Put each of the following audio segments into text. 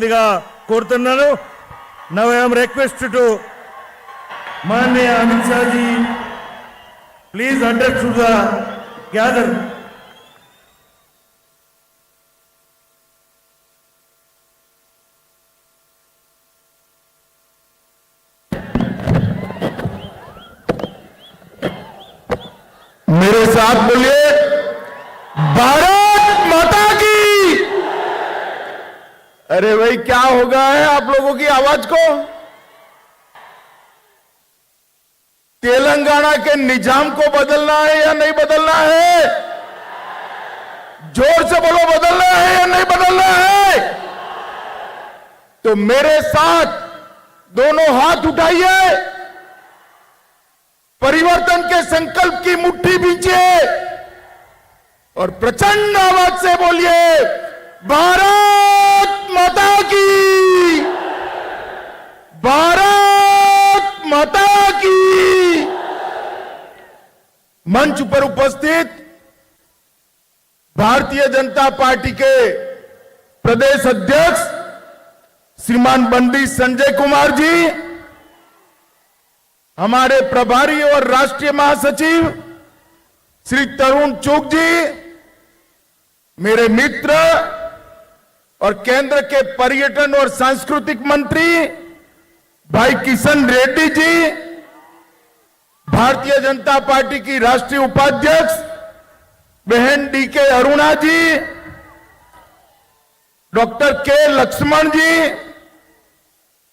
చేయవలసిందిగా కోరుతున్నాను. Now I am request to మాన్య Amit Shah ji please address to the gather. मेरे साथ बोलिए भारत माता की। अरे भाई क्या हो गया है आप लोगों की आवाज को? तेलंगाना के निजाम को बदलना है या नहीं बदलना है? जोर से बोलो, बदलना है या नहीं बदलना है? तो मेरे साथ दोनों हाथ उठाइए, परिवर्तन के संकल्प की मुट्ठी बींचिए और प्रचंड आवाज से बोलिए भारत माता की, भारत माता की। मंच पर उपस्थित भारतीय जनता पार्टी के प्रदेश अध्यक्ष श्रीमान बंडी संजय कुमार जी, हमारे प्रभारी और राष्ट्रीय महासचिव श्री तरुण चुग जी, मेरे मित्र और केंद्र के पर्यटन और सांस्कृतिक मंत्री भाई किशन रेड्डी जी, भारतीय जनता पार्टी की राष्ट्रीय उपाध्यक्ष बहन डीके अरुणा जी, डॉक्टर के लक्ष्मण जी,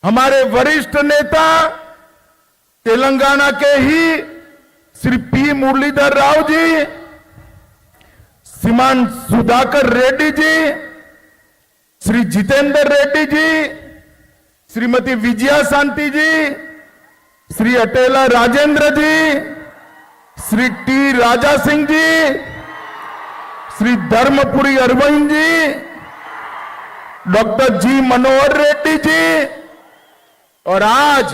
हमारे वरिष्ठ नेता तेलंगाना के ही श्री पी मुरलीधर राव जी, श्रीमान सुधाकर रेड्डी जी, श्री जितेंद्र रेड्डी जी, श्रीमती विजया शांति जी, श्री अटेला राजेंद्र जी, श्री टी राजा सिंह जी, श्री धर्मपुरी अरविंद जी, डॉक्टर जी मनोहर रेड्डी जी, और आज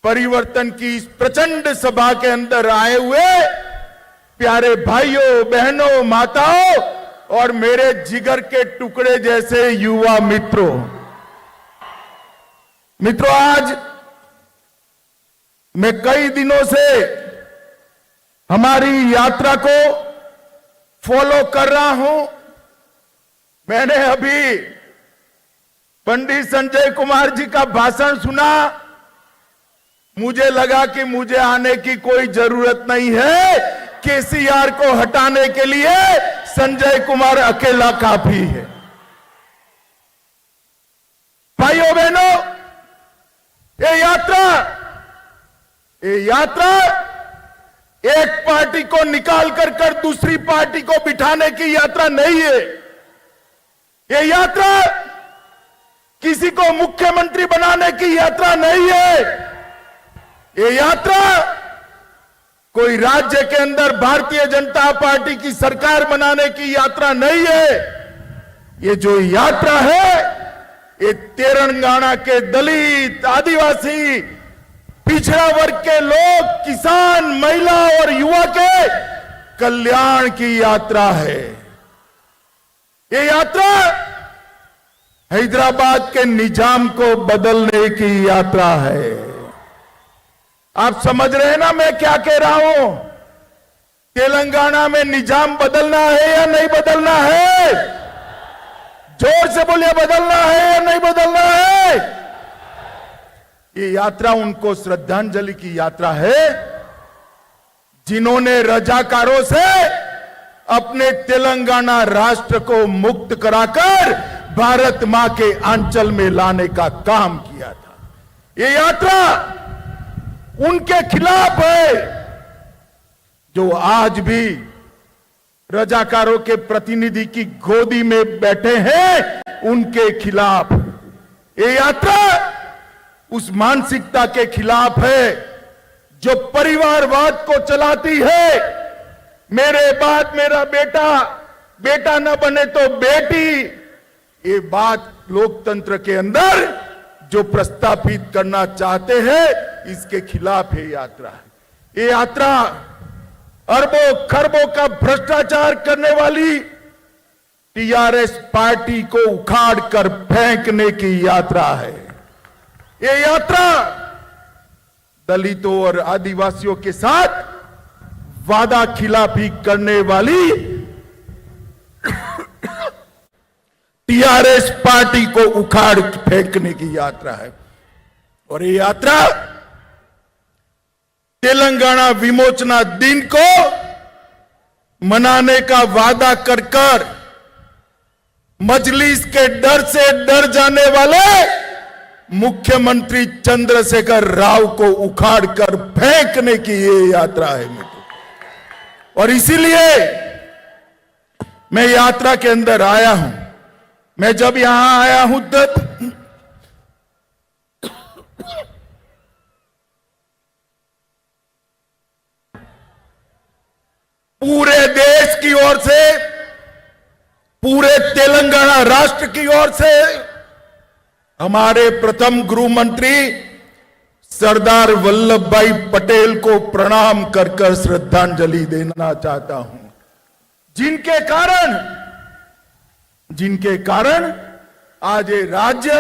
परिवर्तन की इस प्रचंड सभा के अंदर आए हुए प्यारे भाइयों बहनों माताओं और मेरे जिगर के टुकड़े जैसे युवा मित्रों, आज मैं कई दिनों से हमारी यात्रा को फॉलो कर रहा हूं। मैंने अभी पंडित संजय कुमार जी का भाषण सुना, मुझे लगा कि मुझे आने की कोई जरूरत नहीं है, केसीआर को हटाने के लिए संजय कुमार अकेला काफी है। भाइयों बहनों, ये यात्रा एक पार्टी को निकाल कर दूसरी पार्टी को बिठाने की यात्रा नहीं है। ये यात्रा किसी को मुख्यमंत्री बनाने की यात्रा नहीं है। ये यात्रा कोई राज्य के अंदर भारतीय जनता पार्टी की सरकार बनाने की यात्रा नहीं है। ये जो यात्रा है, ये तेलंगाना के दलित, आदिवासी, पिछड़ा वर्ग के लोग, किसान, महिला और युवा के कल्याण की यात्रा है। ये यात्रा हैदराबाद के निजाम को बदलने की यात्रा है। आप समझ रहे हैं ना मैं क्या कह रहा हूं? तेलंगाना में निजाम बदलना है या नहीं बदलना है? जोर से बोलिए, बदलना है या नहीं बदलना है? ये यात्रा उनको श्रद्धांजलि की यात्रा है जिन्होंने रजाकारों से अपने तेलंगाना राष्ट्र को मुक्त कराकर भारत मां के आंचल में लाने का काम किया था। ये यात्रा उनके खिलाफ है जो आज भी रजाकारों के प्रतिनिधि की गोदी में बैठे हैं, उनके खिलाफ। ये यात्रा उस मानसिकता के खिलाफ है जो परिवारवाद को चलाती है। मेरे बाद मेरा बेटा, बेटा न बने तो बेटी, ये बात लोकतंत्र के अंदर जो प्रस्तापित करना चाहते हैं, इसके खिलाफ ये यात्रा है। ये यात्रा अरबों खरबों का भ्रष्टाचार करने वाली टीआरएस पार्टी को उखाड़ कर फेंकने की यात्रा है। ये यात्रा दलितों और आदिवासियों के साथ वादा खिलाफी करने वाली टीआरएस पार्टी को उखाड़ फेंकने की यात्रा है। और ये यात्रा तेलंगाना विमोचना दिन को मनाने का वादा कर कर मजलिस के डर से डर जाने वाले मुख्यमंत्री चंद्रशेखर राव को उखाड़ कर फेंकने की ये यात्रा है मित्रों। और इसीलिए मैं यात्रा के अंदर आया हूं। मैं जब यहां आया हूं तब पूरे देश की ओर से, पूरे तेलंगाना राष्ट्र की ओर से हमारे प्रथम गृह मंत्री सरदार वल्लभ भाई पटेल को प्रणाम कर कर श्रद्धांजलि देना चाहता हूं, जिनके कारण आज ये राज्य,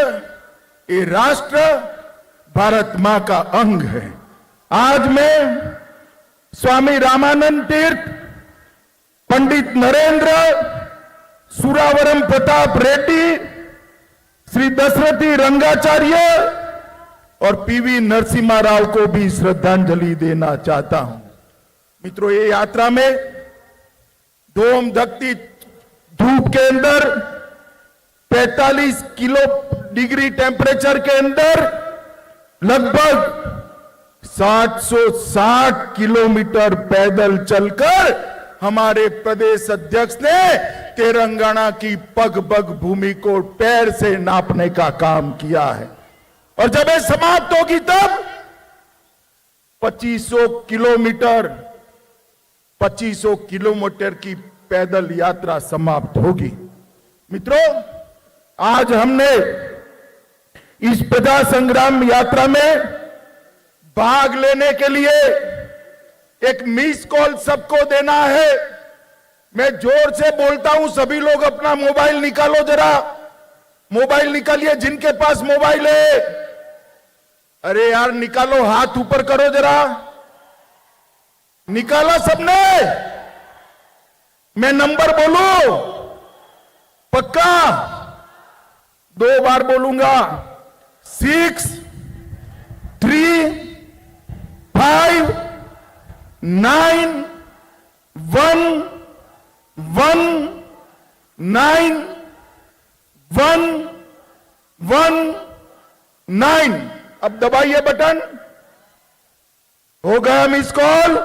ये राष्ट्र भारत मां का अंग है। आज मैं स्वामी रामानंद तीर्थ, पंडित नरेंद्र, सुरावरम प्रताप रेड्डी, श्री दशरथी रंगाचार्य और पीवी नरसिम्हा राव को भी श्रद्धांजलि देना चाहता हूं। मित्रों, ये यात्रा में धूम धकती धूप के अंदर 45 डिग्री टेम्परेचर के अंदर लगभग 760 किलोमीटर पैदल चलकर हमारे प्रदेश अध्यक्ष ने तेलंगाना की पग पग भूमि को पैर से नापने का काम किया है। और जब ये समाप्त होगी तब 2500 किलोमीटर की पैदल यात्रा समाप्त होगी। मित्रों, आज हमने इस प्रजा संग्राम यात्रा में भाग लेने के लिए एक मिस कॉल सबको देना है। मैं जोर से बोलता हूं, सभी लोग अपना मोबाइल निकालो, जरा मोबाइल निकालिए जिनके पास मोबाइल है। अरे यार निकालो, हाथ ऊपर करो जरा, निकाला सबने? मैं नंबर बोलूं? पक्का 2 बार बोलूंगा। 6 3 5 9 1 1 9 1 1 9। अब दबाइए बटन। हो गया मिस कॉल।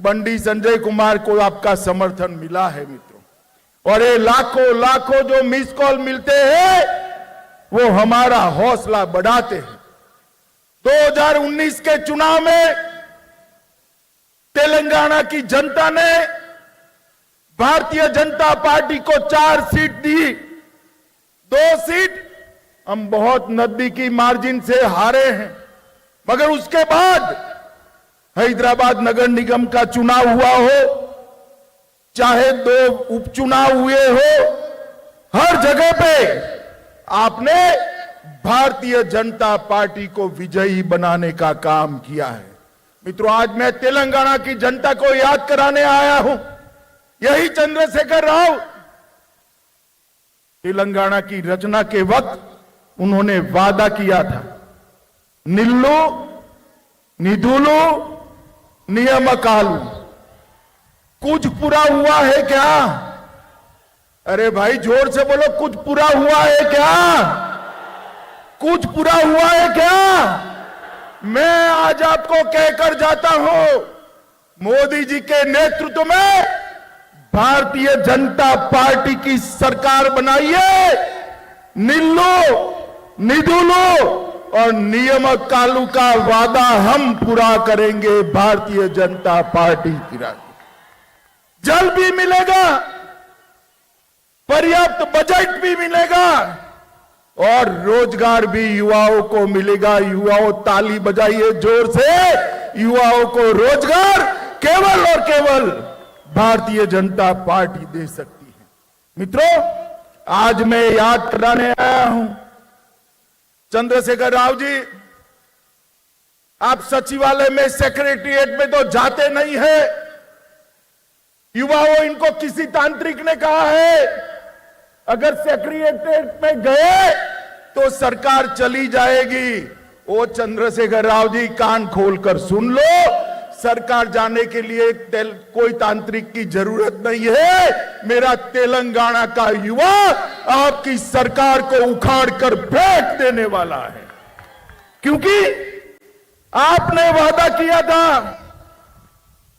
बंडी संजय कुमार को आपका समर्थन मिला है मित्रों। और ये लाखों जो मिस कॉल मिलते हैं वो हमारा हौसला बढ़ाते हैं। 2019 के चुनाव में तेलंगाना की जनता ने भारतीय जनता पार्टी को 4 सीट दी। 2 सीट हम बहुत नजदीकी मार्जिन से हारे हैं, मगर उसके बाद हैदराबाद नगर निगम का चुनाव हुआ हो, चाहे 2 उपचुनाव हुए हो, हर जगह पे आपने भारतीय जनता पार्टी को विजयी बनाने का काम किया है। मित्रों, आज मैं तेलंगाना की जनता को याद कराने आया हूं। यही चंद्रशेखर राव तेलंगाना की रचना के वक्त उन्होंने वादा किया था, निल्लू निधुलू नियमकालू। कुछ पूरा हुआ है क्या? अरे भाई जोर से बोलो, कुछ पूरा हुआ है क्या? कुछ पूरा हुआ है क्या? मैं आज आपको कहकर जाता हूं, मोदी जी के नेतृत्व में भारतीय जनता पार्टी की सरकार बनाइए। निल्लू निधुलू और नियमकालू का वादा हम पूरा करेंगे भारतीय जनता पार्टी की राजनीति। जल भी मिलेगा, पर्याप्त बजट भी मिलेगा और रोजगार भी युवाओं को मिलेगा। युवाओं ताली बजाइए जोर से। युवाओं को रोजगार केवल और केवल भारतीय जनता पार्टी दे सकती है। मित्रों, आज मैं याद कराने आया हूं, चंद्रशेखर राव जी, आप सचिवालय में, सेक्रेटरिएट में तो जाते नहीं है। युवाओं, इनको किसी तांत्रिक ने कहा है अगर सेक्रेटरिएट में गए तो सरकार चली जाएगी। ओ चंद्रशेखर राव जी, कान खोलकर सुन लो, सरकार जाने के लिए कोई तांत्रिक की जरूरत नहीं है। मेरा तेलंगाना का युवा आपकी सरकार को उखाड़ कर फेंक देने वाला है, क्योंकि आपने वादा किया था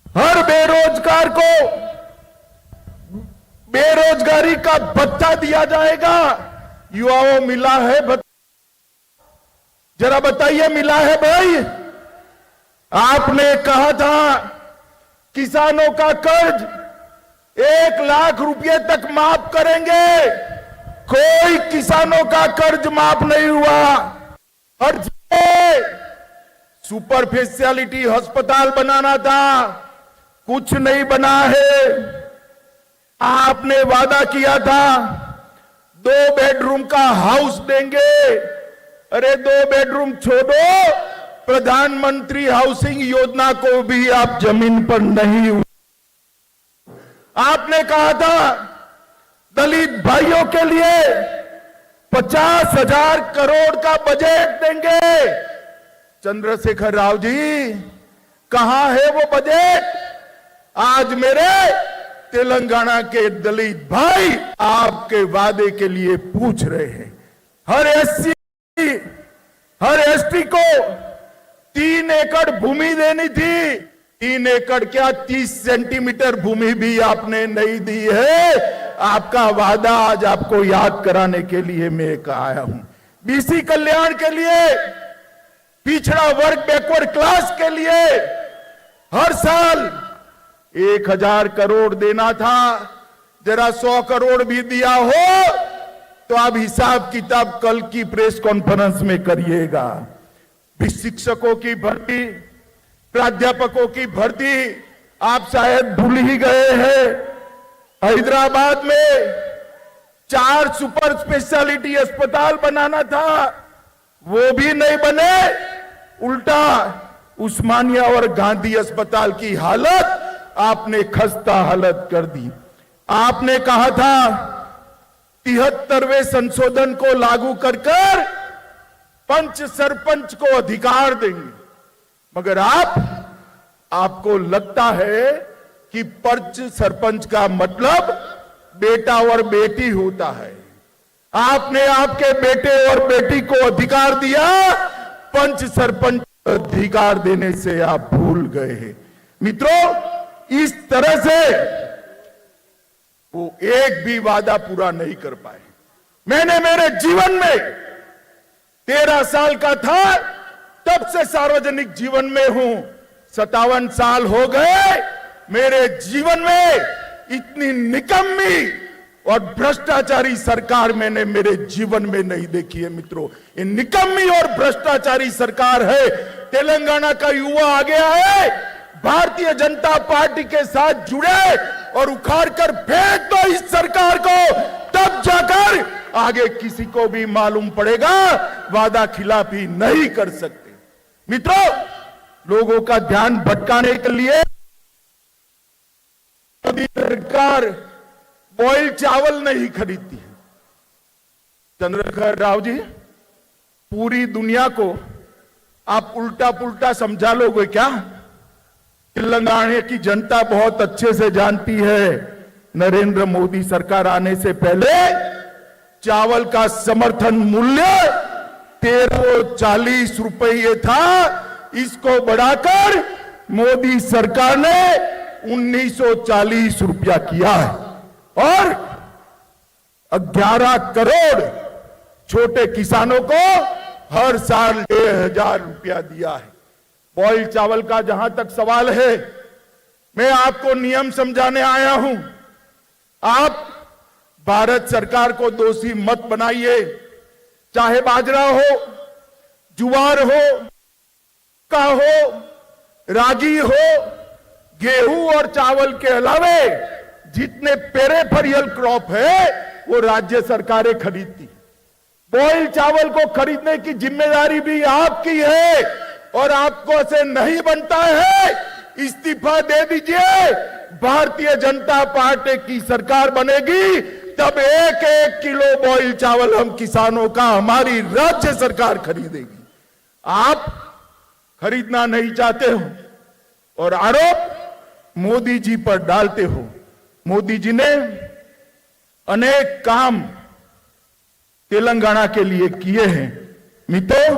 हर बेरोजगार को बेरोजगारी का भत्ता दिया जाएगा। युवाओं, मिला है भत्ता? जरा बताइए, मिला है भाई? आपने कहा था किसानों का कर्ज 1 लाख रुपए तक माफ करेंगे, कोई किसानों का कर्ज माफ नहीं हुआ। और सुपर स्पेशलिटी अस्पताल बनाना था, कुछ नहीं बना है। आपने वादा किया था 2 बेडरूम का हाउस देंगे। अरे 2 बेडरूम छोड़ो, प्रधानमंत्री हाउसिंग योजना को भी आप जमीन पर नहीं। आपने कहा था दलित भाइयों के लिए 50,000 करोड़ का बजट देंगे। चंद्रशेखर राव जी, कहां है वो बजट? आज मेरे तेलंगाना के दलित भाई आपके वादे के लिए पूछ रहे हैं। हर एससी, हर एसटी को 3 एकड़ भूमि देनी थी। 3 एकड़ क्या, 30 सेंटीमीटर भूमि भी आपने नहीं दी है। आपका वादा आज आपको याद कराने के लिए मैं आया हूं। बीसी कल्याण के लिए, पिछड़ा वर्ग, बैकवर्ड क्लास के लिए हर साल 1,000 करोड़ देना था। जरा 100 करोड़ भी दिया हो तो आप हिसाब किताब कल की प्रेस कॉन्फ्रेंस में करिएगा। शिक्षकों की भर्ती, प्राध्यापकों की भर्ती आप शायद भूल ही गए हैं। हैदराबाद में 4 सुपर स्पेशलिटी अस्पताल बनाना था, वो भी नहीं बने। उल्टा उस्मानिया और गांधी अस्पताल की हालत आपने खस्ता हालत कर दी। आपने कहा था 73वें संशोधन को लागू कर पंच सरपंच को अधिकार देंगे, मगर आपको लगता है कि पंच सरपंच का मतलब बेटा और बेटी होता है। आपने आपके बेटे और बेटी को अधिकार दिया, पंच सरपंच अधिकार देने से आप भूल गए हैं। मित्रों, इस तरह से वो एक भी वादा पूरा नहीं कर पाए। मैंने मेरे जीवन में 13 साल का था तब से सार्वजनिक जीवन में हूं, 57 साल हो गए। मेरे जीवन में इतनी निकम्मी और भ्रष्टाचारी सरकार मैंने मेरे जीवन में नहीं देखी है। मित्रों, ये निकम्मी और भ्रष्टाचारी सरकार है। तेलंगाना का युवा आ गया है, भारतीय जनता पार्टी के साथ जुड़े और उखाड़ कर फेंक दो इस सरकार को, तब जाकर आगे किसी को भी मालूम पड़ेगा वादा खिलाफी नहीं कर सकते। मित्रों, लोगों का ध्यान भटकाने के लिए मोदी सरकार बॉयल चावल नहीं खरीदती है। चंद्रशेखर राव जी, पूरी दुनिया को आप उल्टा पुल्टा समझा लोगे क्या? तेलंगाना की जनता बहुत अच्छे से जानती है, नरेंद्र मोदी सरकार आने से पहले चावल का समर्थन मूल्य 1340 रुपये था। इसको बढ़ाकर मोदी सरकार ने 1940 रुपया किया है और 11 करोड़ छोटे किसानों को हर साल 6,000 रुपया दिया है। बॉयल चावल का जहां तक सवाल है, मैं आपको नियम समझाने आया हूं। आप भारत सरकार को दोषी मत बनाइए, चाहे बाजरा हो, जुवार हो, का हो, रागी हो, गेहूं और चावल के अलावे जितने पेरेफेरियल क्रॉप है वो राज्य सरकारें खरीदती। बॉयल चावल को खरीदने की जिम्मेदारी भी आपकी है और आपको से नहीं बनता है, इस्तीफा दे दीजिए। भारतीय जनता पार्टी की सरकार बनेगी तब 1-1 किलो बॉयल चावल हम किसानों का हमारी राज्य सरकार खरीदेगी। आप खरीदना नहीं चाहते हो और आरोप मोदी जी पर डालते हो। मोदी जी ने अनेक काम तेलंगाना के लिए किए हैं। मित्रों,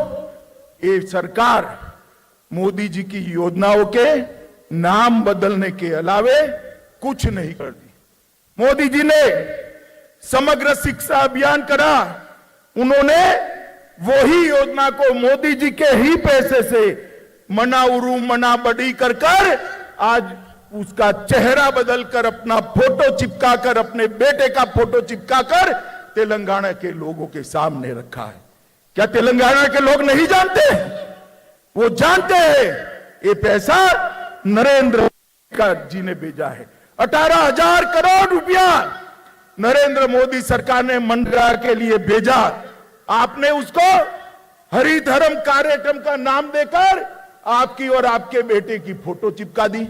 ये सरकार मोदी जी की योजनाओं के नाम बदलने के अलावे कुछ नहीं कर दी। मोदी जी ने समग्र शिक्षा अभियान करा, उन्होंने वही योजना को मोदी जी के ही पैसे से मना उरू मना बड़ी कर आज उसका चेहरा बदलकर अपना फोटो चिपकाकर, अपने बेटे का फोटो चिपकाकर तेलंगाना के लोगों के सामने रखा है। क्या तेलंगाना के लोग नहीं जानते? वो जानते हैं ये पैसा नरेंद्र मोदी जी ने भेजा है। 18,000 करोड़ रुपया नरेंद्र मोदी सरकार ने मनरेगा के लिए भेजा। आपने उसको हरित हरम कार्यक्रम का नाम देकर आपकी और आपके बेटे की फोटो चिपका दी।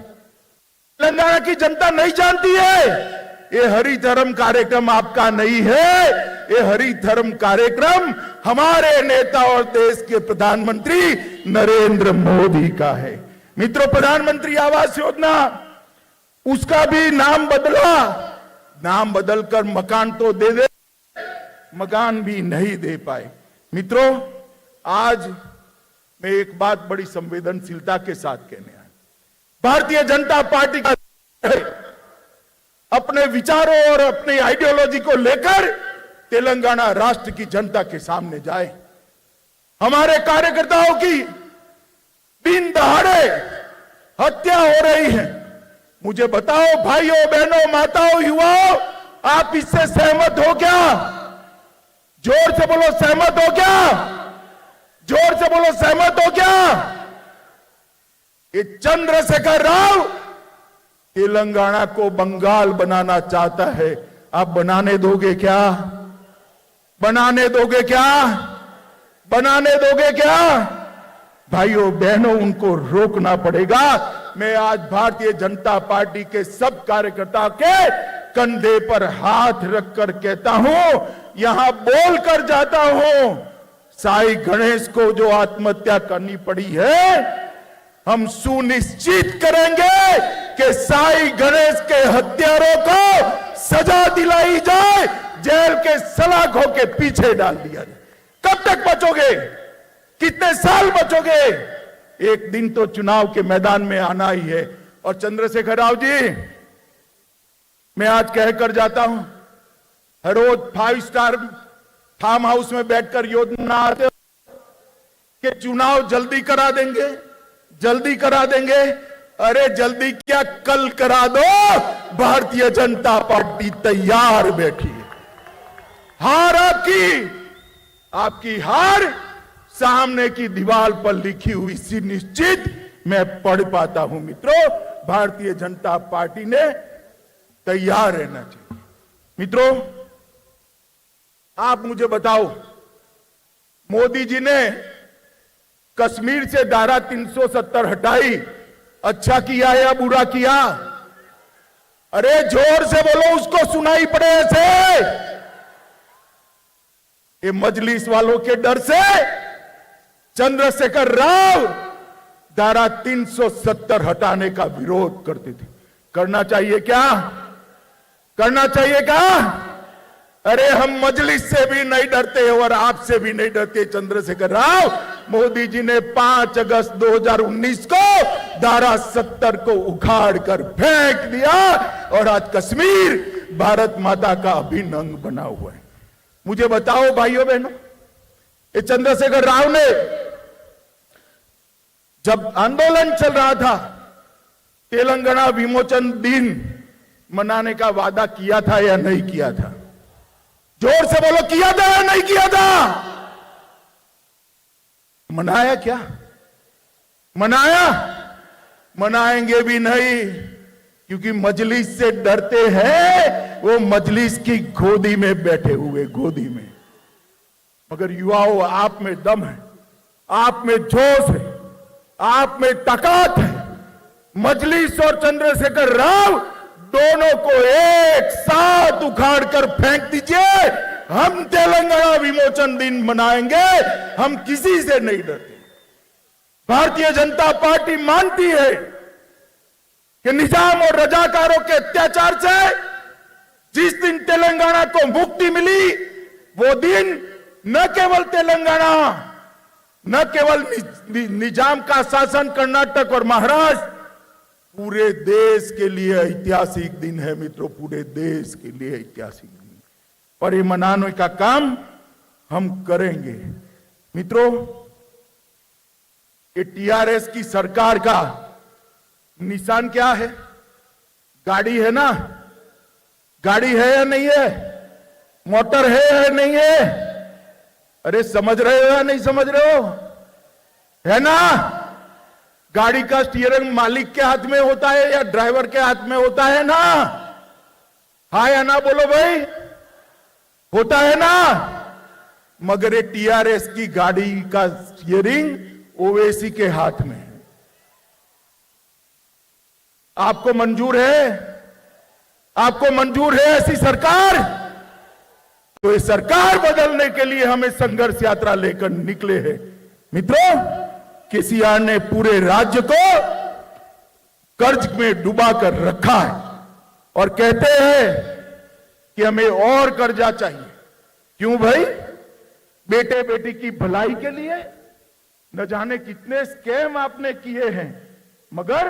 तेलंगाना की जनता नहीं जानती है ये हरित हरम कार्यक्रम आपका नहीं है, ये हरित हरम कार्यक्रम हमारे नेता और देश के प्रधानमंत्री नरेंद्र मोदी का है। मित्रों, प्रधानमंत्री आवास योजना उसका भी नाम बदला, नाम बदलकर मकान तो दे दे, मकान भी नहीं दे पाए। मित्रों, आज मैं एक बात बड़ी संवेदनशीलता के साथ कहने आया। भारतीय जनता पार्टी का अपने विचारों और अपनी आइडियोलॉजी को लेकर तेलंगाना राष्ट्र की जनता के सामने जाए। हमारे कार्यकर्ताओं की दिन दहाड़े हत्या हो रही है। मुझे बताओ भाइयों, बहनों, माताओं, युवाओं, आप इससे सहमत हो क्या? जोर से बोलो, सहमत हो क्या? जोर से बोलो, सहमत हो क्या? ये चंद्रशेखर राव तेलंगाना को बंगाल बनाना चाहता है। आप बनाने दोगे क्या? बनाने दोगे क्या? बनाने दोगे क्या? भाइयों बहनों, उनको रोकना पड़ेगा। मैं आज भारतीय जनता पार्टी के सब कार्यकर्ता के कंधे पर हाथ रखकर कहता हूं, यहां बोलकर जाता हूं, साई गणेश को जो आत्महत्या करनी पड़ी है, हम सुनिश्चित करेंगे कि साई गणेश के हत्यारों को सजा दिलाई जाए, जेल के सलाखों के पीछे डाल दिया जाए। कब तक बचोगे? कितने साल बचोगे? एक दिन तो चुनाव के मैदान में आना ही है। और चंद्रशेखर राव जी, मैं आज कहकर जाता हूं, हर रोज 5 स्टार फार्म हाउस में बैठकर योजना आते कि चुनाव जल्दी करा देंगे, जल्दी करा देंगे। अरे जल्दी क्या, कल करा दो। भारतीय जनता पार्टी तैयार बैठी है। हार आपकी हार सामने की दीवार पर लिखी हुई सी निश्चित मैं पढ़ पाता हूं। मित्रों, भारतीय जनता पार्टी ने तैयार रहना चाहिए। मित्रों, आप मुझे बताओ, मोदी जी ने कश्मीर से धारा 370 हटाई, अच्छा किया या बुरा किया? अरे जोर से बोलो, उसको सुनाई पड़े ऐसे। ये मजलिस वालों के डर से चंद्रशेखर राव धारा 370 हटाने का विरोध करते थे। करना चाहिए क्या? करना चाहिए क्या? अरे हम मजलिस से भी नहीं डरते और आपसे भी नहीं डरते चंद्रशेखर राव। मोदी जी ने 5 अगस्त 2019 को धारा 70 को उखाड़ कर फेंक दिया और आज कश्मीर भारत माता का अभिन्न अंग बना हुआ है। मुझे बताओ भाइयों बहनों, ये चंद्रशेखर राव ने जब आंदोलन चल रहा था, तेलंगाना विमोचन दिन मनाने का वादा किया था या नहीं किया था? जोर से बोलो, किया था या नहीं किया था? मनाया क्या? मनाया? मनाएंगे भी नहीं, क्योंकि मजलिस से डरते हैं वो मजलिस की गोदी में बैठे हुए, गोदी में। मगर युवाओं, आप में दम है, आप में जोश है, आप में ताकत है। मजलिस और चंद्रशेखर राव दोनों को एक साथ उखाड़ कर फेंक दीजिए। हम तेलंगाना विमोचन दिन मनाएंगे, हम किसी से नहीं डरते। भारतीय जनता पार्टी मानती है कि निजाम और रजाकारों के अत्याचार से जिस दिन तेलंगाना को मुक्ति मिली, वो दिन न केवल तेलंगाना, न केवल निजाम का शासन कर्नाटक और महाराष्ट्र, पूरे देश के लिए ऐतिहासिक दिन है मित्रों, पूरे देश के लिए ऐतिहासिक दिन। और ये मनाने का काम हम करेंगे मित्रों। ये टीआरएस की सरकार का निशान क्या है? गाड़ी है ना? गाड़ी है या नहीं है? मोटर है या नहीं है? अरे समझ रहे हो या नहीं समझ रहे हो? है ना? गाड़ी का स्टीयरिंग मालिक के हाथ में होता है या ड्राइवर के हाथ में होता है ना? हाँ या ना बोलो भाई, होता है ना? मगर ये टीआरएस की गाड़ी का स्टीयरिंग ओवैसी के हाथ में है। आपको मंजूर है? आपको मंजूर है ऐसी सरकार? तो ये सरकार बदलने के लिए हमें संघर्ष यात्रा लेकर निकले हैं मित्रों। केसीआर ने पूरे राज्य को कर्ज में डुबा कर रखा है और कहते हैं कि हमें और कर्जा चाहिए। क्यों भाई? बेटे बेटी की भलाई के लिए। न जाने कितने स्कैम आपने किए हैं, मगर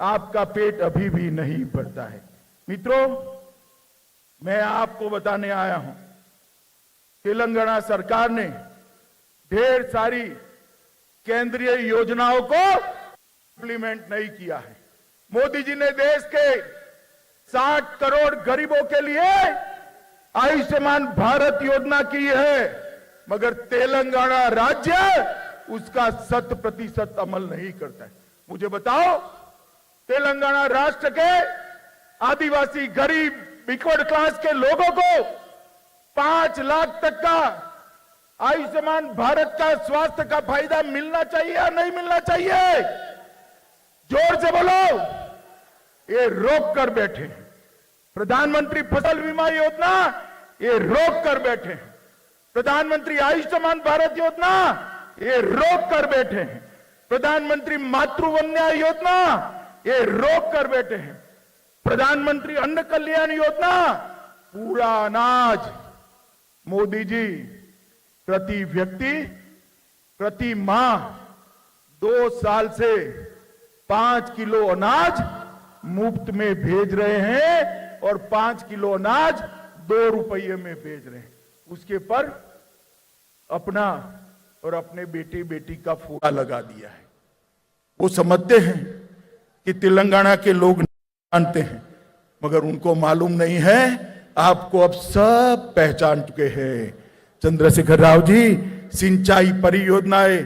आपका पेट अभी भी नहीं भरता है। मित्रों, मैं आपको बताने आया हूं, तेलंगाना सरकार ने ढेर सारी केंद्रीय योजनाओं को इंप्लीमेंट नहीं किया है। मोदी जी ने देश के 60 करोड़ गरीबों के लिए आयुष्मान भारत योजना की है, मगर तेलंगाना राज्य उसका 100% अमल नहीं करता है। मुझे बताओ, तेलंगाना राष्ट्र के आदिवासी, गरीब, बैकवर्ड क्लास के लोगों को 5 लाख तक का आयुष्मान भारत का स्वास्थ्य का फायदा मिलना चाहिए या नहीं मिलना चाहिए? जोर से बोलो। ये रोक कर बैठे। प्रधानमंत्री फसल बीमा योजना, ये रोक कर बैठे। प्रधानमंत्री आयुष्मान भारत योजना, ये रोक कर बैठे हैं। प्रधानमंत्री मातृवंदना योजना, ये रोक कर बैठे हैं। प्रधानमंत्री अन्न कल्याण योजना, पूरा अनाज मोदी जी प्रति व्यक्ति प्रति माह 2 साल से 5 किलो अनाज मुफ्त में भेज रहे हैं और 5 किलो अनाज 2 रुपये में भेज रहे हैं। उसके पर अपना और अपने बेटे बेटी का फोटो लगा दिया है। वो समझते हैं कि तेलंगाना के लोग जानते हैं, मगर उनको मालूम नहीं है। आपको अब सब पहचान चुके हैं। चंद्रशेखर राव जी सिंचाई परियोजनाएं,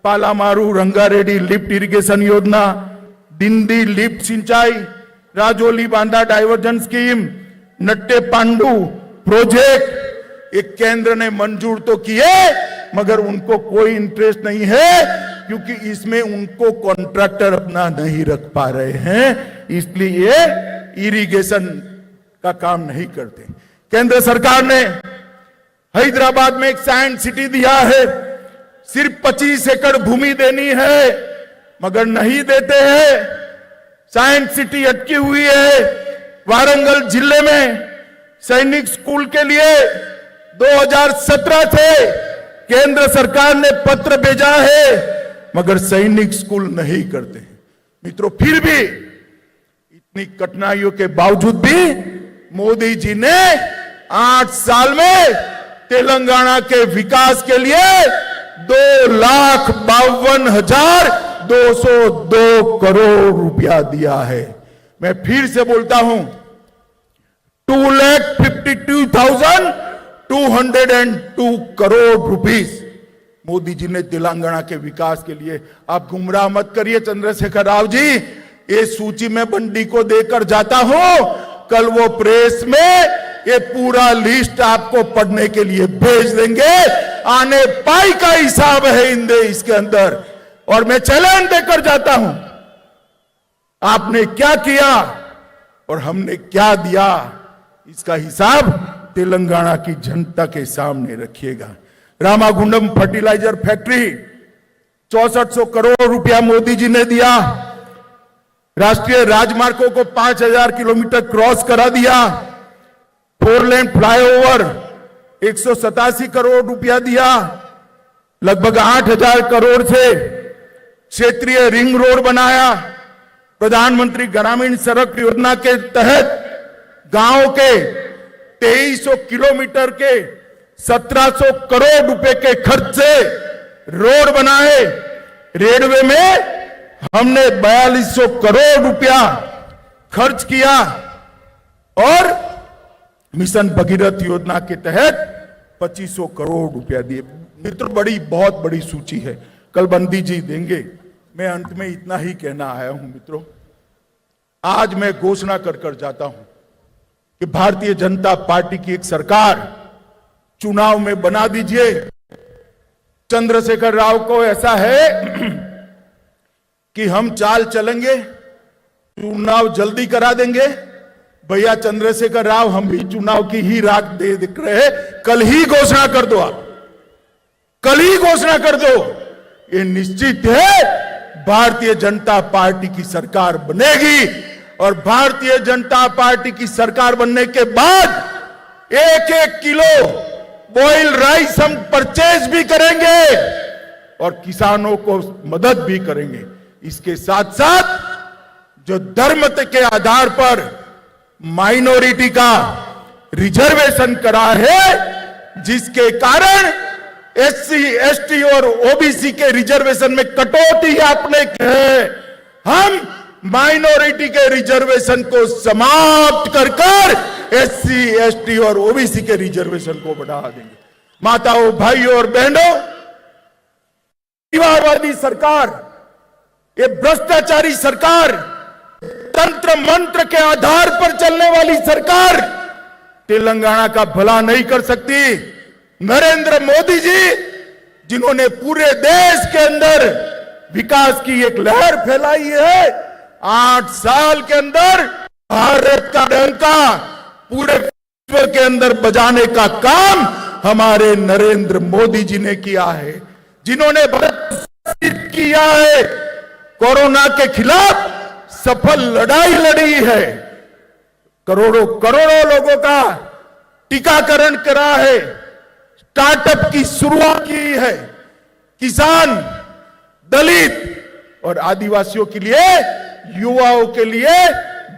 पालामारू रंगारेड्डी लिफ्ट इरिगेशन योजना, दिंदी लिफ्ट सिंचाई, राजौली बांधा डाइवर्जन स्कीम, नट्टे पांडू प्रोजेक्ट, एक केंद्र ने मंजूर तो किए, मगर उनको कोई इंटरेस्ट नहीं है, क्योंकि इसमें उनको कॉन्ट्रैक्टर अपना नहीं रख पा रहे हैं, इसलिए इरिगेशन का काम नहीं करते। केंद्र सरकार ने हैदराबाद में एक साइंस सिटी दिया है, सिर्फ 25 एकड़ भूमि देनी है, मगर नहीं देते हैं। साइंस सिटी अटकी हुई है। वारंगल जिले में सैनिक स्कूल के लिए 2017 से केंद्र सरकार ने पत्र भेजा है, मगर सैनिक स्कूल नहीं करते। मित्रों, फिर भी इतनी कठिनाइयों के बावजूद भी मोदी जी ने 8 साल में तेलंगाना के विकास के लिए 2,52,202 करोड़ रुपया दिया है। मैं फिर से बोलता हूं, 2,52,202 करोड़ रुपीस मोदी जी ने तेलंगाना के विकास के लिए। आप गुमराह मत करिए चंद्रशेखर राव जी, ये सूची में बंडी को देकर जाता हूं, कल वो प्रेस में ये पूरा लिस्ट आपको पढ़ने के लिए भेज देंगे। आने पाई का हिसाब है इसके अंदर, और मैं चैलेंज देकर जाता हूं, आपने क्या किया और हमने क्या दिया, इसका हिसाब तेलंगाना की जनता के सामने रखिएगा। रामागुंडम फर्टिलाइजर फैक्ट्री 6400 करोड़ रुपया मोदी जी ने दिया। राष्ट्रीय राजमार्गों को 5000 किलोमीटर क्रॉस करा दिया। 4 लेन फ्लाईओवर 187 करोड़ रुपया दिया। लगभग 8000 करोड़ से क्षेत्रीय रिंग रोड बनाया। प्रधानमंत्री ग्रामीण सड़क योजना के तहत गांव के 2300 किलोमीटर के 1700 करोड़ रुपए के खर्च से रोड बनाए। रेलवे में हमने 4200 करोड़ रुपया खर्च किया और मिशन भगीरथ योजना के तहत 2500 करोड़ रुपया दिए। मित्रों, बहुत बड़ी सूची है, कल बंदी जी देंगे। मैं अंत में इतना ही कहना आया हूं मित्रों, आज मैं घोषणा कर जाता हूं कि भारतीय जनता पार्टी की एक सरकार चुनाव में बना दीजिए। चंद्रशेखर राव को ऐसा है कि हम चाल चलेंगे, चुनाव जल्दी करा देंगे। भैया चंद्रशेखर राव, हम भी चुनाव की ही राख दे दिख रहे, कल ही घोषणा कर दो, आप कल ही घोषणा कर दो। ये निश्चित है भारतीय जनता पार्टी की सरकार बनेगी, और भारतीय जनता पार्टी की सरकार बनने के बाद 1-1 किलो बॉइल्ड राइस हम परचेज भी करेंगे और किसानों को मदद भी करेंगे। इसके साथ साथ जो धर्म के आधार पर माइनॉरिटी का रिजर्वेशन करा है, जिसके कारण एससी, एसटी और ओबीसी के रिजर्वेशन में कटौती आपने की है, हम माइनॉरिटी के रिजर्वेशन को समाप्त कर एससी, एसटी और ओबीसी के रिजर्वेशन को बढ़ा देंगे। माताओं, भाइयों और बहनों, परिवारवादी सरकार, ये भ्रष्टाचारी सरकार, तंत्र मंत्र के आधार पर चलने वाली सरकार तेलंगाना का भला नहीं कर सकती। नरेंद्र मोदी जी, जिन्होंने पूरे देश के अंदर विकास की एक लहर फैलाई है, 8 साल के अंदर भारत का डंका पूरे विश्व के अंदर बजाने का काम हमारे नरेंद्र मोदी जी ने किया है। जिन्होंने भारत किया है, कोरोना के खिलाफ सफल लड़ाई लड़ी है, करोड़ों करोड़ों लोगों का टीकाकरण करा है, स्टार्टअप की शुरुआत की है, किसान, दलित और आदिवासियों के लिए, युवाओं के लिए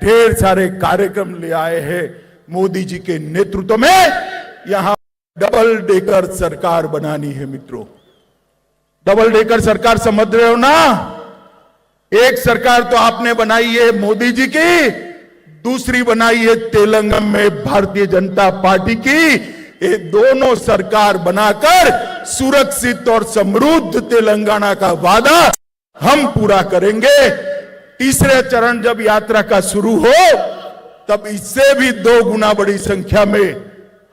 ढेर सारे कार्यक्रम ले आए हैं। मोदी जी के नेतृत्व में यहां डबल डेकर सरकार बनानी है। मित्रों, डबल डेकर सरकार समझ रहे हो ना? एक सरकार तो आपने बनाई है मोदी जी की, दूसरी बनाई है तेलंगाना में भारतीय जनता पार्टी की। ये दोनों सरकार बनाकर सुरक्षित और समृद्ध तेलंगाना का वादा हम पूरा करेंगे। तीसरे चरण जब यात्रा का शुरू हो, तब इससे भी 2 गुना बड़ी संख्या में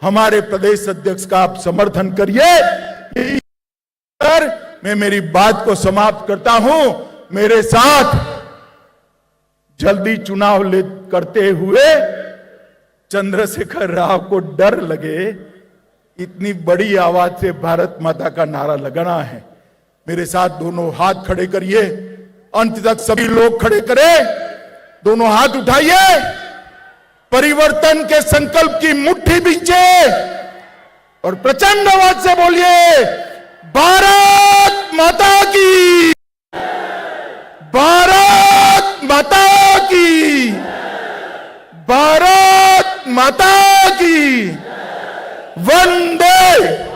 हमारे प्रदेश अध्यक्ष का आप समर्थन करिए। मैं मेरी बात को समाप्त करता हूं। मेरे साथ जल्दी चुनाव करते हुए चंद्रशेखर राव को डर लगे, इतनी बड़ी आवाज से भारत माता का नारा लगाना है। मेरे साथ दोनों हाथ खड़े करिए, अंत तक सभी लोग खड़े करें, दोनों हाथ उठाइए, परिवर्तन के संकल्प की मुट्ठी बींचे और प्रचंड आवाज से बोलिए, भारत माता की, भारत माता की, भारत माता की, वंदे